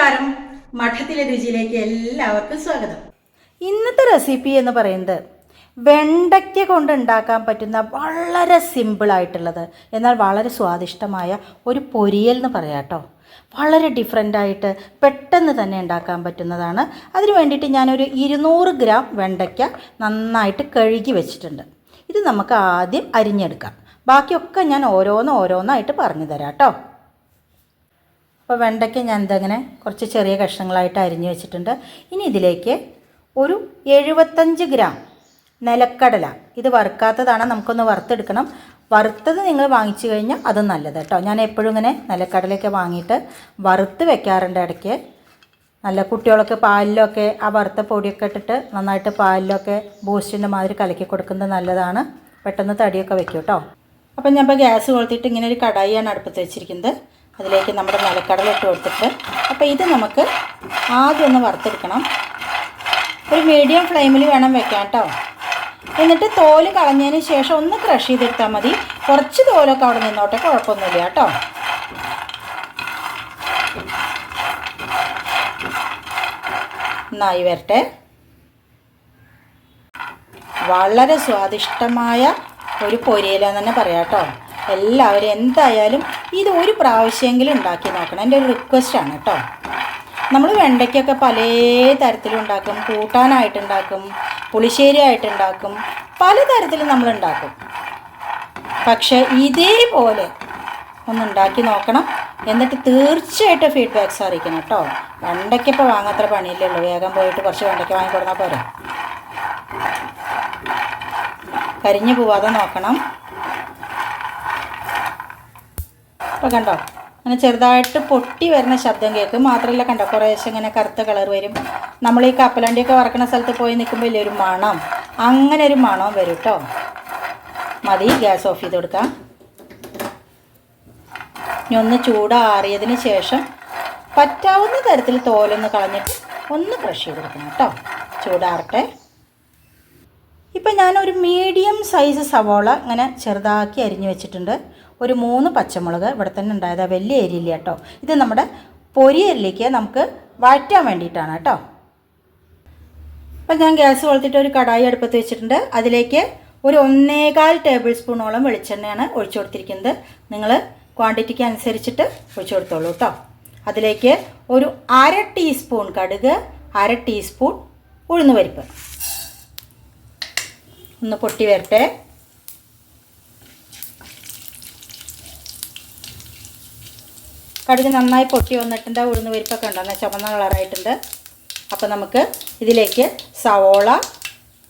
നമസ്കാരം. മഠത്തിലെ രുചിയിലേക്ക് എല്ലാവർക്കും സ്വാഗതം. ഇന്നത്തെ റെസിപ്പി എന്ന് പറയുന്നത് വെണ്ടയ്ക്ക കൊണ്ട് ഉണ്ടാക്കാൻ പറ്റുന്ന വളരെ സിമ്പിളായിട്ടുള്ളത് എന്നാൽ വളരെ സ്വാദിഷ്ടമായ ഒരു പൊരിയൽ എന്ന് പറയാം കേട്ടോ. വളരെ ഡിഫറെൻ്റായിട്ട് പെട്ടെന്ന് തന്നെ ഉണ്ടാക്കാൻ പറ്റുന്നതാണ്. അതിന് വേണ്ടിയിട്ട് ഞാനൊരു 200 ഗ്രാം വെണ്ടയ്ക്ക നന്നായിട്ട് കഴുകി വെച്ചിട്ടുണ്ട്. ഇത് നമുക്ക് ആദ്യം അരിഞ്ഞെടുക്കാം. ബാക്കിയൊക്കെ ഞാൻ ഓരോന്നായിട്ട് പറഞ്ഞു തരാം കേട്ടോ. അപ്പോൾ വെണ്ടയ്ക്ക ഞാൻ ഇതങ്ങനെ കുറച്ച് ചെറിയ കഷ്ണങ്ങളായിട്ട് അരിഞ്ഞ് വെച്ചിട്ടുണ്ട്. ഇനി ഇതിലേക്ക് ഒരു 75 ഗ്രാം നിലക്കടല, ഇത് വറുക്കാത്തതാണ്, നമുക്കൊന്ന് വറുത്തെടുക്കണം. വറുത്തത് നിങ്ങൾ വാങ്ങിച്ചു കഴിഞ്ഞാൽ അത് നല്ലത് കേട്ടോ. ഞാൻ എപ്പോഴും ഇങ്ങനെ നിലക്കടലയൊക്കെ വാങ്ങിയിട്ട് വറുത്ത് വെക്കാറുണ്ട് ഇടയ്ക്ക്. നല്ല കുട്ടികളൊക്കെ പാലിലൊക്കെ ആ വറുത്ത പൊടിയൊക്കെ ഇട്ടിട്ട് നന്നായിട്ട് പാലിലൊക്കെ ബൂസ്റ്റിൻ്റെ മാതിരി കലക്കി കൊടുക്കുന്നത് നല്ലതാണ്. പെട്ടെന്ന് തടിയൊക്കെ വെക്കും കേട്ടോ. അപ്പം ഞാൻ ഇപ്പോൾ ഗ്യാസ് കൊളുത്തിയിട്ട് ഇങ്ങനെ ഒരു കടായിയാണ് അടുപ്പത്ത് വെച്ചിരിക്കുന്നത്. അതിലേക്ക് നമ്മുടെ നിലക്കടല ഇട്ട് കൊടുത്തിട്ട് അപ്പോൾ ഇത് നമുക്ക് ആദ്യം ഒന്ന് വറുത്തെടുക്കണം. ഒരു മീഡിയം ഫ്ലെയിമിൽ വേണം വെക്കാൻ കേട്ടോ. എന്നിട്ട് തോല് കളഞ്ഞതിന് ശേഷം ഒന്ന് ക്രഷ് ചെയ്തെടുത്താൽ മതി. കുറച്ച് തോലൊക്കെ അവിടെ നിന്നോട്ടെ, കുഴപ്പമൊന്നുമില്ല കേട്ടോ. നന്നായി വരട്ടെ. വളരെ സ്വാദിഷ്ടമായ ഒരു പൊരിയിലെന്ന് തന്നെ പറയാം കേട്ടോ. എല്ലാവരും എന്തായാലും ഇത് ഒരു പ്രാവശ്യമെങ്കിലും ഉണ്ടാക്കി നോക്കണം, എൻ്റെ ഒരു റിക്വസ്റ്റാണ് കേട്ടോ. നമ്മൾ വെണ്ടയ്ക്കൊക്കെ പല തരത്തിലും ഉണ്ടാക്കും. കൂട്ടാനായിട്ടുണ്ടാക്കും, പുളിശ്ശേരി ആയിട്ടുണ്ടാക്കും, പലതരത്തിലും നമ്മളുണ്ടാക്കും. പക്ഷേ ഇതേപോലെ ഒന്ന് ഉണ്ടാക്കി നോക്കണം. എന്നിട്ട് തീർച്ചയായിട്ടും ഫീഡ്ബാക്ക്സ് അറിയിക്കണം കേട്ടോ. വെണ്ടയ്ക്കിപ്പോൾ വാങ്ങാത്ര പണിയില്ലേ ഉള്ളൂ. വേഗം പോയിട്ട് കുറച്ച് വെണ്ടയ്ക്ക വാങ്ങിക്കൊടുന്നാൽ പോരെ. കരിഞ്ഞു പോവാതെ നോക്കണം. ഇപ്പോൾ കണ്ടോ, അങ്ങനെ ചെറുതായിട്ട് പൊട്ടി വരുന്ന ശബ്ദം കേൾക്കും. മാത്രമല്ല കണ്ടോ, കുറേശ്ശെ ഇങ്ങനെ കറുത്ത കളർ വരും. നമ്മൾ ഈ കപ്പലണ്ടിയൊക്കെ വറക്കുന്ന സ്ഥലത്ത് പോയി നിൽക്കുമ്പോൾ വലിയ ഒരു മണം, അങ്ങനെ ഒരു മണം വരും കേട്ടോ. മതി, ഗ്യാസ് ഓഫ് ചെയ്ത് കൊടുക്കാം. ഇനി ഒന്ന് ചൂടാറിയതിന് ശേഷം പറ്റാവുന്ന തരത്തിൽ തോലൊന്ന് കളഞ്ഞിട്ട് ഒന്ന് ക്രഷ് ചെയ്ത് കൊടുക്കണം കേട്ടോ. ചൂടാറട്ടെ. ഇപ്പം ഞാനൊരു മീഡിയം സൈസ് സവോള ഇങ്ങനെ ചെറുതാക്കി അരിഞ്ഞ് വെച്ചിട്ടുണ്ട്. ഒരു 3 പച്ചമുളക് ഇവിടെ തന്നെ ഉണ്ടായത്, വലിയ എരിയില്ല കേട്ടോ. ഇത് നമ്മുടെ പൊരിയലിലേക്ക് നമുക്ക് വഴറ്റാൻ വേണ്ടിയിട്ടാണ് കേട്ടോ. അപ്പം ഞാൻ ഗ്യാസ് കൊളുത്തിട്ട് ഒരു കടായി അടുപ്പത്ത് വെച്ചിട്ടുണ്ട്. അതിലേക്ക് ഒരു 1.25 ടേബിൾ സ്പൂണോളം വെളിച്ചെണ്ണയാണ് ഒഴിച്ചു കൊടുത്തിരിക്കുന്നത്. നിങ്ങൾ ക്വാണ്ടിറ്റിക്ക് അനുസരിച്ചിട്ട് ഒഴിച്ചു കൊടുത്തോളൂ കേട്ടോ. അതിലേക്ക് ഒരു 1/2 ടീസ്പൂൺ കടുക്, 1/2 ടീസ്പൂൺ ഉഴുന്നുപരിപ്പ്. ഒന്ന് പൊട്ടി വരട്ടെ. കടുക് നന്നായി പൊട്ടി വന്നിട്ടുണ്ട്. ഉഴുന്ന് പരിപ്പൊക്കെ ഉണ്ടെന്ന് ചുവന്ന കളറായിട്ടുണ്ട്. അപ്പോൾ നമുക്ക് ഇതിലേക്ക് സവോള,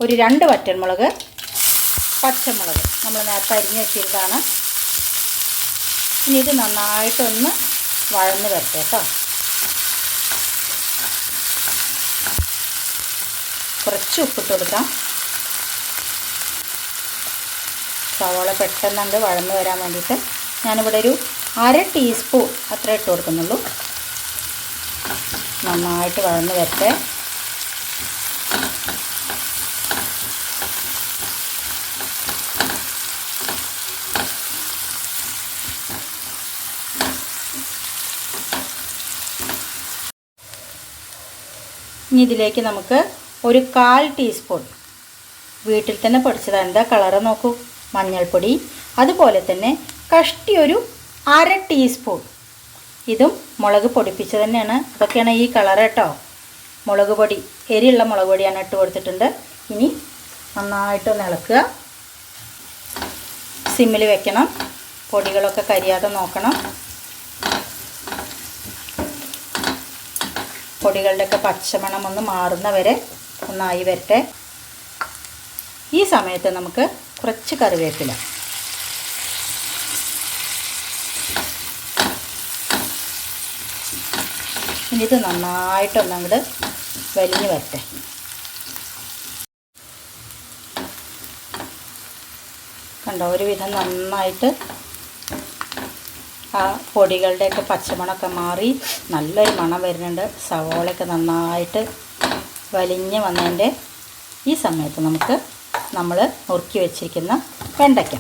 ഒരു 2 വറ്റൽമുളക്, പച്ചമുളക് നമ്മൾ നേരത്തെ അരിഞ്ഞ് വെച്ചിരുന്നതാണ്. ഇനി ഇത് നന്നായിട്ടൊന്ന് വഴന്ന് വരട്ടെ കേട്ടോ. കുറച്ച് ഉപ്പിട്ട് കൊടുക്കാം. സവോള പെട്ടെന്നുണ്ട് വഴന്ന് വരാൻ വേണ്ടിയിട്ട് ഞാനിവിടെ ഒരു 1/2 ടീസ്പൂൺ അത്ര ഇട്ട് കൊടുക്കുന്നുള്ളൂ. നന്നായിട്ട് വഴന്ന് വരട്ടെ. ഇനി ഇതിലേക്ക് നമുക്ക് ഒരു 1/4 ടീസ്പൂൺ വീട്ടിൽ തന്നെ പൊടിച്ചതാണ്. എന്താ കളറ് നോക്കൂ, മഞ്ഞൾപ്പൊടി. അതുപോലെ തന്നെ കഷ്ടി ഒരു 1/2 ടീസ്പൂൺ ഇതും മുളക് പൊടിപ്പിച്ച് തന്നെയാണ്. അതൊക്കെയാണ് ഈ കളർ കേട്ടോ. മുളക് പൊടി, എരിയുള്ള മുളക് പൊടിയാണ് ഇട്ട് കൊടുത്തിട്ടുണ്ട്. ഇനി നന്നായിട്ടൊന്ന് ഇളക്കുക. സിമ്മിൽ വെക്കണം. പൊടികളൊക്കെ കരിയാതെ നോക്കണം. പൊടികളുടെയൊക്കെ പച്ചമണം ഒന്ന് മാറുന്ന വരെ ഒന്നായി വരട്ടെ. ഈ സമയത്ത് നമുക്ക് കുറച്ച് കറിവേപ്പില, ഇനി ഇത് നന്നായിട്ടൊന്നങ്ങോട്ട് വലിഞ്ഞ് വരട്ടെ. കണ്ടോ, ഒരുവിധം നന്നായിട്ട് ആ പൊടികളുടെയൊക്കെ പച്ചമണമൊക്കെ മാറി നല്ലൊരു മണം വരുന്നുണ്ട്. സവോളയൊക്കെ നന്നായിട്ട് വലിഞ്ഞ് വന്നതിൻ്റെ ഈ സമയത്ത് നമുക്ക് നമ്മൾ നുറുക്കി വെച്ചിരിക്കുന്ന വെണ്ടയ്ക്ക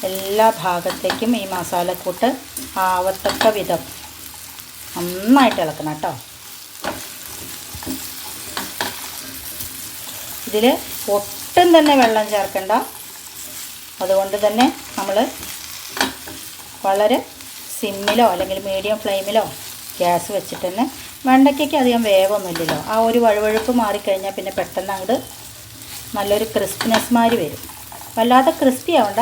എല്ലാ ഭാഗത്തേക്കും ഈ മസാലക്കൂട്ട് ആവത്തക്ക വിധം നന്നായിട്ട് ഇളക്കണം കേട്ടോ. ഇതിൽ ഒട്ടും തന്നെ വെള്ളം ചേർക്കണ്ട. അതുകൊണ്ട് തന്നെ നമ്മൾ വളരെ സിമ്മിലോ അല്ലെങ്കിൽ മീഡിയം ഫ്ലെയിമിലോ ഗ്യാസ് വെച്ചിട്ട് തന്നെ, വെണ്ടയ്ക്കൊക്കെ അധികം വേവൊന്നുമില്ലല്ലോ, ആ ഒരു വഴുവഴുപ്പ് മാറിക്കഴിഞ്ഞാൽ പിന്നെ പെട്ടെന്ന് അങ്ങോട്ട് നല്ലൊരു ക്രിസ്പിനെസ് മാതിരി വരും. വല്ലാതെ ക്രിസ്പി ആവണ്ട.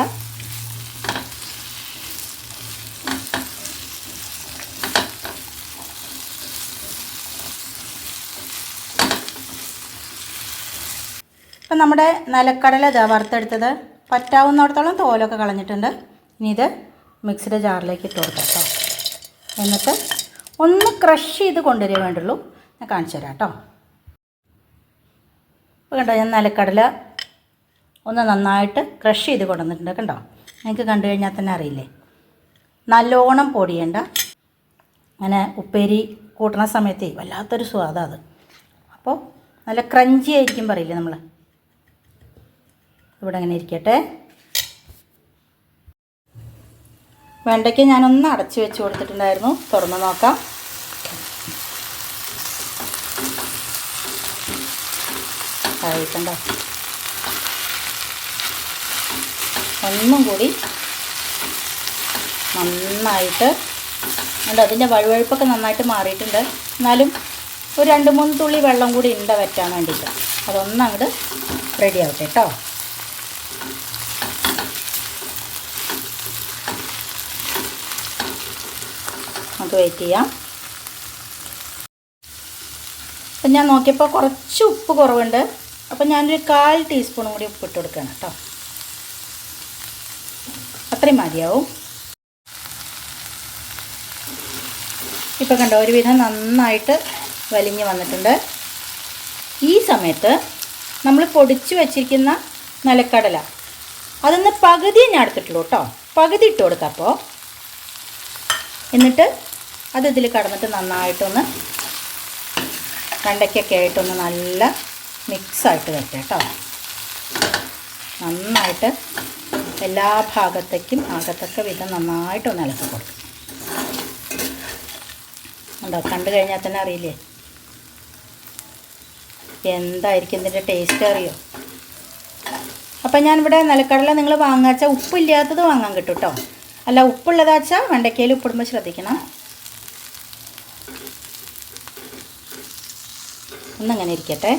ഇപ്പം നമ്മുടെ നിലക്കടല ഇതാ വറുത്തെടുത്തത്, പറ്റാവുന്നിടത്തോളം തോലൊക്കെ കളഞ്ഞിട്ടുണ്ട്. ഇനി ഇത് മിക്സിയുടെ ജാറിലേക്ക് ഇട്ട് കൊടുക്കാം കേട്ടോ. എന്നിട്ട് ഒന്ന് ക്രഷ് ചെയ്ത് കൊണ്ടുവരിക വേണ്ടുള്ളൂ. ഞാൻ കാണിച്ചു തരാം കേട്ടോ. ഇപ്പോൾ കണ്ടോ, ഞാൻ നിലക്കടല ഒന്ന് നന്നായിട്ട് ക്രഷ് ചെയ്ത് കൊണ്ടുവന്നിട്ടുണ്ട്. കണ്ടോ, നിങ്ങൾക്ക് കണ്ടു കഴിഞ്ഞാൽ തന്നെ അറിയില്ലേ, നല്ലോണം പൊടിയണ്ട. അങ്ങനെ ഉപ്പേരി കൂട്ടണ സമയത്ത് വല്ലാത്തൊരു സ്വാദാണ് അത്. അപ്പോൾ നല്ല ക്രഞ്ചി ആയിരിക്കും പറയില്ലേ നമ്മൾ. ഇവിടെ അങ്ങനെ ഇരിക്കട്ടെ. വെണ്ടയ്ക്ക് ഞാനൊന്ന് അടച്ചു വെച്ച് കൊടുത്തിട്ടുണ്ടായിരുന്നു. തുറന്ന് നോക്കാം. കഴിക്കണ്ടോ, ഒന്നും കൂടി നന്നായിട്ട് ഉണ്ട്. അതിൻ്റെ വഴുവഴുപ്പൊക്കെ നന്നായിട്ട് മാറിയിട്ടുണ്ട്. എന്നാലും ഒരു 2-3 തുള്ളി വെള്ളം കൂടി ഉണ്ട് വറ്റാൻ വേണ്ടിയിട്ട്. അതൊന്നങ്ങോട്ട് റെഡി ആവട്ടെ കേട്ടോ. നമുക്ക് വെയിറ്റ് ചെയ്യാം. അപ്പം ഞാൻ നോക്കിയപ്പോൾ കുറച്ച് ഉപ്പ് കുറവുണ്ട്. അപ്പം ഞാനൊരു 1/4 ടീസ്പൂണും കൂടി ഉപ്പ് ഇട്ട് കൊടുക്കുകയാണ് കേട്ടോ. അത്രയും മതിയാവും. ഇപ്പോൾ കണ്ടോ, ഒരുവിധം നന്നായിട്ട് വലിഞ്ഞ് വന്നിട്ടുണ്ട്. ഈ സമയത്ത് നമ്മൾ പൊടിച്ച് വെച്ചിരിക്കുന്ന നിലക്കടല അതൊന്ന് പകുതി ഞാൻ എടുത്തിട്ടുള്ളൂ കേട്ടോ. പകുതി ഇട്ട് കൊടുക്കാം. അപ്പോൾ എന്നിട്ട് അത് ഇതിൽ കടന്നിട്ട് നന്നായിട്ടൊന്ന് വെണ്ടയ്ക്കൊക്കെ ആയിട്ടൊന്ന് നല്ല മിക്സായിട്ട് വരട്ടെ കേട്ടോ. നന്നായിട്ട് എല്ലാ ഭാഗത്തേക്കും ആകത്തക്ക വിധം നന്നായിട്ടൊന്ന് ഇളക്കി കൊടുക്കും. ഉണ്ടോ, കണ്ടു കഴിഞ്ഞാൽ തന്നെ അറിയില്ലേ എന്തായിരിക്കും ഇതിൻ്റെ ടേസ്റ്റ് അറിയോ. അപ്പം ഞാനിവിടെ നിലക്കടല നിങ്ങൾ വാങ്ങാച്ചാൽ ഉപ്പില്ലാത്തത് വാങ്ങാൻ കിട്ടും കേട്ടോ. അല്ല, ഉപ്പുള്ളതാച്ചാൽ വെണ്ടയ്ക്കയിൽ ഉപ്പിടുമ്പോൾ ശ്രദ്ധിക്കണം. ഒന്നങ്ങനെ ഇരിക്കട്ടെ.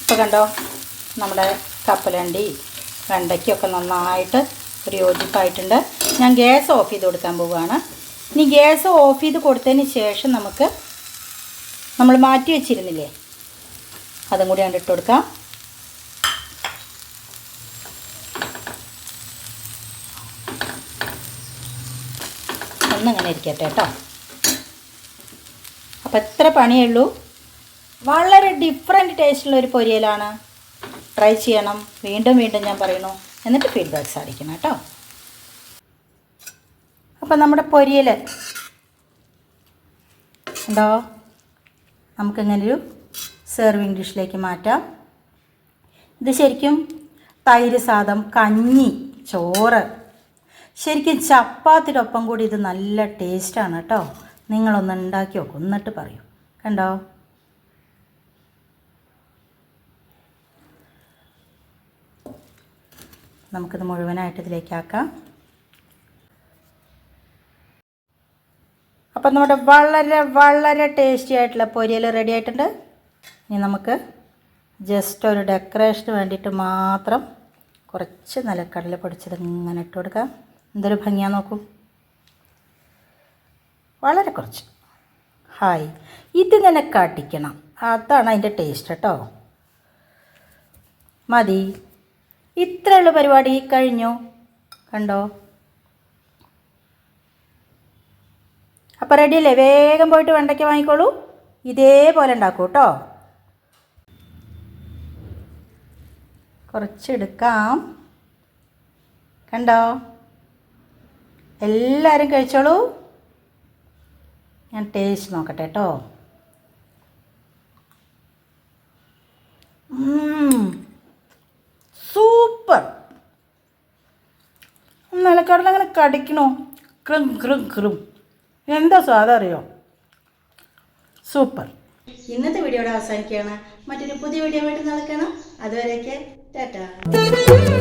ഇപ്പോൾ കണ്ടോ, നമ്മുടെ കപ്പലണ്ടി വെണ്ടയ്ക്കൊക്കെ നന്നായിട്ട് ഒരു യോജിപ്പായിട്ടുണ്ട്. ഞാൻ ഗ്യാസ് ഓഫ് ചെയ്ത് കൊടുക്കാൻ പോവുകയാണ്. ഇനി ഗ്യാസ് ഓഫ് ചെയ്ത് കൊടുത്തതിന് ശേഷം നമുക്ക് നമ്മൾ മാറ്റി വെച്ചിരുന്നില്ലേ അതും കൂടി കണ്ടിട്ട് കൊടുക്കാം. ഒന്നിങ്ങനെ ഇരിക്കട്ടെ കേട്ടോ. അപ്പോൾ എത്ര പണിയേ ഉള്ളൂ. വളരെ ഡിഫറെൻറ്റ് ടേസ്റ്റുള്ളൊരു പൊരിയലാണ്. ട്രൈ ചെയ്യണം. വീണ്ടും വീണ്ടും ഞാൻ പറയുന്നു. എന്നിട്ട് ഫീഡ്ബാക്ക്സ് അറിയിക്കണം കേട്ടോ. അപ്പം നമ്മുടെ പൊരിയൽ ഉണ്ടോ, നമുക്കിങ്ങനൊരു സെർവിങ് ഡിഷിലേക്ക് മാറ്റാം. ഇത് ശരിക്കും തൈര് സാദം, കഞ്ഞി, ചോറ്, ശരിക്കും ചപ്പാത്തിയുടെ ഒപ്പം കൂടി ഇത് നല്ല ടേസ്റ്റാണ് കേട്ടോ. നിങ്ങളൊന്ന് ഉണ്ടാക്കി നോക്കും, എന്നിട്ട് പറയൂ. കണ്ടോ, നമുക്കിത് മുഴുവനായിട്ട് ഇതിലേക്കാക്കാം. അപ്പം നമ്മുടെ വളരെ വളരെ ടേസ്റ്റി ആയിട്ടുള്ള പൊരിയൽ റെഡി ആയിട്ടുണ്ട്. ഇനി നമുക്ക് ജസ്റ്റ് ഒരു ഡെക്കറേഷന് വേണ്ടിയിട്ട് മാത്രം കുറച്ച് നിലക്കടല പൊടിച്ചത് ഇങ്ങനെ ഇട്ട് കൊടുക്കാം. എന്തൊരു ഭംഗിയാ നോക്കൂ. വളരെ കുറച്ച്. ഹായ്, ഇതിങ്ങനെ കാട്ടിക്കണം, അതാണ് അതിൻ്റെ ടേസ്റ്റ് കേട്ടോ. മതി, ഇത്രയുള്ള പരിപാടി കഴിഞ്ഞു. കണ്ടോ, അപ്പോൾ റെഡിയല്ലേ? വേഗം പോയിട്ട് വെണ്ടയ്ക്ക വാങ്ങിക്കോളൂ. ഇതേപോലെ ഉണ്ടാക്കൂ കേട്ടോ. കുറച്ചെടുക്കാം. കണ്ടോ, എല്ലാവരും കഴിച്ചോളൂ. ഞാൻ ടേസ്റ്റ് നോക്കട്ടെ കേട്ടോ. സൂപ്പർ. നിലക്കടല അങ്ങനെ കടിക്കണോ, ക്രും ക്രും ക്രും, എന്താ സ്വാദം അറിയോ? സൂപ്പർ. ഇന്നത്തെ വീഡിയോയുടെ അവസാനിക്കുകയാണ്. മറ്റൊരു പുതിയ വീഡിയോ ആയിട്ട് നടക്കണം. അതുവരേക്ക് ടാറ്റാ.